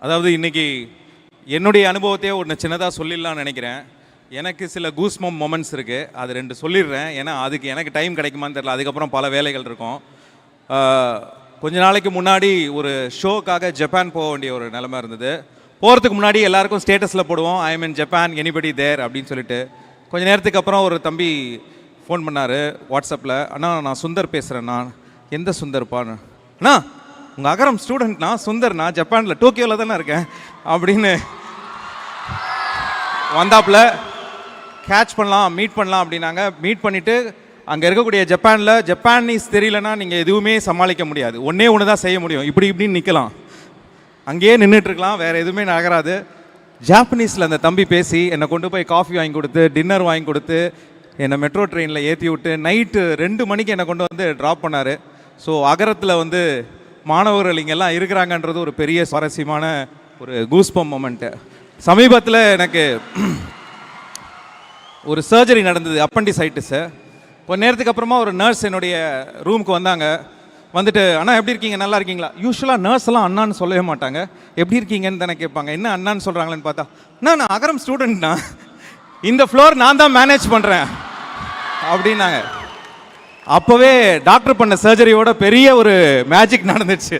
அதாவது இன்னைக்கு என்னுடைய அனுபவத்தையே ஒன்று சின்னதாக சொல்லிடலாம்னு நினைக்கிறேன். எனக்கு சில கூஸ்மம் மொமெண்ட்ஸ் இருக்குது, அது 2 சொல்லிடுறேன். ஏன்னா அதுக்கு எனக்கு டைம் கிடைக்குமான்னு தெரியல, அதுக்கப்புறம் பல வேலைகள் இருக்கும். கொஞ்ச நாளைக்கு முன்னாடி ஒரு ஷோக்காக ஜப்பான் போக வேண்டிய ஒரு நிலைமை இருந்தது. போகிறதுக்கு முன்னாடி எல்லாருக்கும் ஸ்டேட்டஸில் போடுவோம், I am in Japan, anybody there அப்படின்னு சொல்லிட்டு. கொஞ்சம் நேரத்துக்கு அப்புறம் ஒரு தம்பி ஃபோன் பண்ணார் வாட்ஸ்அப்பில், அண்ணா நான் சுந்தர் பேசுகிறேண்ணா. எந்த சுந்தர்ப்பான்னு? அண்ணா உங்கள் அகரம் ஸ்டூடெண்ட்னா சுந்தர்ண்ணா, ஜப்பானில் டோக்கியோவில் தானே இருக்கேன் அப்படின்னு வந்தாப்புல. கேட்ச் பண்ணலாம், மீட் பண்ணலாம் அப்படின்னாங்க. மீட் பண்ணிவிட்டு அங்கே இருக்கக்கூடிய ஜப்பானீஸ் தெரியலனா நீங்கள் எதுவுமே சமாளிக்க முடியாது. ஒன்றே ஒன்று தான் செய்ய முடியும், இப்படின்னு நிற்கலாம், அங்கேயே நின்றுட்டுருக்கலாம், வேறு எதுவுமே நகராது. ஜாப்பனீஸில் அந்த தம்பி பேசி என்னை கொண்டு போய் காஃபி வாங்கி கொடுத்து, டின்னர் வாங்கி கொடுத்து, என்னை மெட்ரோ ட்ரெயினில் ஏற்றி விட்டு நைட்டு 2 மணிக்கு என்னை கொண்டு வந்து ட்ராப் பண்ணார். ஸோ அகரத்தில் வந்து மாணவர்கள் இங்கெல்லாம் இருக்கிறாங்கன்றது ஒரு பெரிய சுவாரஸ்யமான ஒரு கூஸ்பம் மொமெண்ட்டு. சமீபத்தில் எனக்கு ஒரு சர்ஜரி நடந்தது, அப்பண்டிசைட்டிஸு. கொஞ்ச நேரத்துக்கு அப்புறமா ஒரு நர்ஸ் என்னுடைய ரூமுக்கு வந்தாங்க. வந்துட்டு, அண்ணா எப்படி இருக்கீங்க, நல்லா இருக்கீங்களா? யூஸ்வலாக நர்ஸ்லாம் அண்ணான்னு சொல்லவே மாட்டாங்க, எப்படி இருக்கீங்கன்னு தானே கேட்பாங்க. என்ன அண்ணான்னு சொல்கிறாங்களேன்னு பார்த்தா, நான் அகரம் ஸ்டூடெண்ட்னா, இந்த ஃப்ளோர் நான் தான் மேனேஜ் பண்ணுறேன் அப்படின்னாங்க. அப்போவே டாக்டர் பண்ண சர்ஜரியோட பெரிய ஒரு மேஜிக் நடந்துச்சு.